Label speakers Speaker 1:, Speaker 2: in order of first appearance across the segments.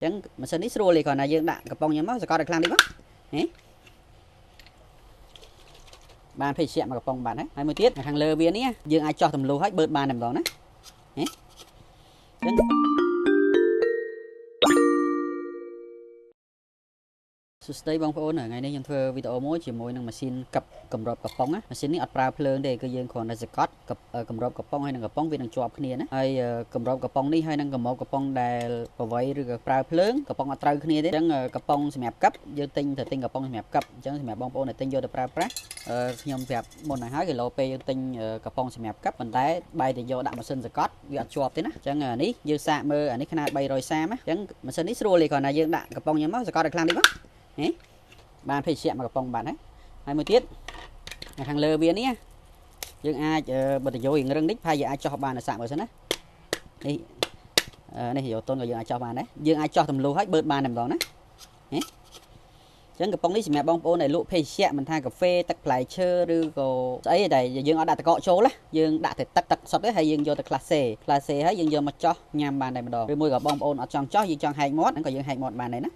Speaker 1: chẳng mà xin ít xua liền còn là dương đạn cặp bông nhắm máu sẽ có được làm đi mất nè bạn phải xem mà cặp bông bạn đấy 20 tiết thằng lơ viên nhé dương ai cho thầm lô hết bớt ba nằm đó nè Stay bong phone ở ngày nayยังធ្វើវីដេអូមួយជាមួយនឹងម៉ាស៊ីនកាប់កម្របកំប៉ុងណាម៉ាស៊ីននេះអត់ប្រើភ្លើងទេគឺយើងគ្រាន់តែសកត់កម្របកំប៉ុងហើយនឹងកំប៉ុងវានឹងជាប់គ្នាណាហើយកម្របកំប៉ុងនេះហើយនឹងកម្របកំប៉ុងដែលប្រវៃឬក៏ប្រើភ្លើងកំប៉ុងអត់ត្រូវគ្នាទេអញ្ចឹងកំប៉ុងសម្រាប់កាប់យើងទិញកំប៉ុងសម្រាប់កាប់អញ្ចឹងសម្រាប់បងប្អូនដែលទិញយកទៅប្រើប្រាស់ខ្ញុំប្រាប់មុនហើយគីឡូពេលយើងទិញកំប៉ុងសម្រាប់កាប់ប៉ុន្តែបែរទៅយកដាក់ម៉ាស៊ីនសកត់វាអត់ជាប់ទេណាអញ្ចឹងនេះយើងសាកមើលអានេះขนาด330ណាអញ្ចឹងម៉ាស៊ីននេះស្រួលទេគ្រាន់តែយើងដាក់កំប៉ុងញ៉ាំមកសកត់ឲ្យខ្លាំងតិចមកបានភេសជ្ជៈមកកំប៉ុងបានហើយមួយទៀតខាងលើវានេះយើងអាចបិទយោរឹងតិចហើយយើងអាចចោះបានសាកមើលសិនណានេះយោតុនក៏យើងអាចចោះបានដែរយើងអាចចោះទម្លុះហើយបឺតបានតែម្ដងណាអញ្ចឹងកំប៉ុងនេះសម្រាប់បងប្អូនដែលលក់ភេសជ្ជៈមិនថាកាហ្វេទឹកផ្លែឈើឬក៏ស្អីតែយើងអត់ដាក់តកកចូលណាយើងដាក់តែទឹកសុទ្ធទេហើយយើងយកទៅក្លាសេហើយយើងយកមកចោះញ៉ាំបានតែម្ដងឬមួយក៏បងប្អូនអត់ចង់ចោះយើងចង់ហែកមាត់ហ្នឹងក៏យើងហែកមាត់បានដែរណា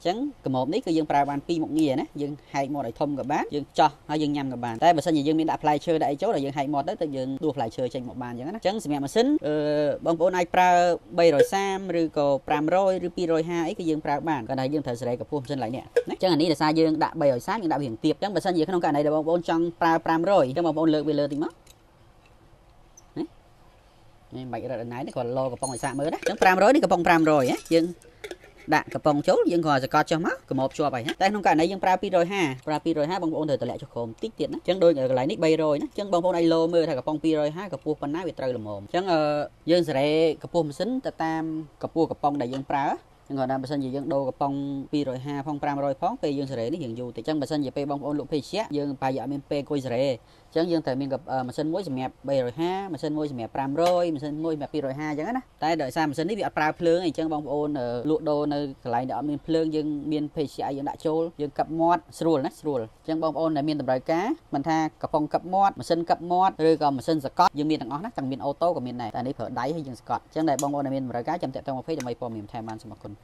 Speaker 1: ចឹងកម្របនេះគឺយើងប្រើបានពីរមុខងារណាយើងហែកមាត់ឲ្យធំក៏បានយើងចោះហើយយើងញ៉ាំក៏បានតែបើសិនជាយើងមានដាក់ផ្លែឈើដាក់អីចូលដល់យើងហែកមាត់ទៅយើងដួសផ្លែឈើចេញមកបានចឹងណាចឹងសម្រាប់ម៉ាស៊ីនបងប្អូនអាចប្រើ330ឬក៏500ឬ250អីគឺយើងប្រើបានគាត់ថាយើងត្រូវសេរីកម្ពស់ម៉ាស៊ីនឡើយនេះណាចឹងអានេះដោយសារយើងដាក់330យើងដាក់វារៀងទាបចឹងបើសិនជាក្នុងករណីដែលបងប្អូនចង់ប្រើ500ចឹងបងប្អូនលើកវាលើតិចមកនេះបាច់រត់ណៃនេះគាត់លោកំប៉ុងឲ្យសាកមើលណាចឹង500នេះកំប៉ុង500យើងដាក់កំប៉ុងចូលយើងគ្រាន់តែសកត់ចុះមកកម្របជាប់ហើយតែក្នុងករណីយើងប្រើ250បងប្អូនត្រូវតម្លាក់ចុះក្រោមតិចទៀតណាអញ្ចឹងដូចកន្លែងនេះ300ណាអញ្ចឹងបងប្អូនអាចលោមើលថាកំប៉ុង250កម្ពស់ប៉ុណ្ណាវាត្រូវល្មមអញ្ចឹងយើងសេរីកម្ពស់ម៉ាស៊ីនទៅតាមកម្ពស់កំប៉ុងដែលយើងប្រើចឹងគាត់ថាបើសិនជាយើងដូរកំប៉ុង250ផង500ផងពេលយើងសេរីនេះយើងយូរតិចអញ្ចឹងបើសិនជាពេលបងប្អូនលក់ភេសជ្ជៈយើងប្រហែលអត់មានពេលអង្គុយសេរីអញ្ចឹងយើងត្រូវមានម៉ាស៊ីនមួយសម្រាប់350ម៉ាស៊ីនមួយសម្រាប់500ម៉ាស៊ីនមួយសម្រាប់250អញ្ចឹងណាតែដោយសារម៉ាស៊ីននេះវាអត់ប្រើភ្លើងអញ្ចឹងបងប្អូនលក់ដូរនៅកន្លែងដែលអត់មានភ្លើងយើងមានភេសជ្ជៈយើងដាក់ចូលយើងកាប់មាត់ស្រួលណាស្រួលអញ្ចឹងបងប្អូនដែលមានតម្រូវការមិនថាកំប៉ុងកាប់មាត់ម៉ាស៊ីនកាប់មាត់ឬក៏ម៉ាស៊ីនសកត់យើងមានទាំងអស់ណាទាំងមានអូតូក៏មានដែរតែនេះប្រើដៃហើយយើងសកត់អញ្ចឹងដែលបងប្អូនដែលមានតម្រូវការចាំតាក់ទងមកពេកដើម្បីព័ត៌មានថែមបានសូមអរគុណ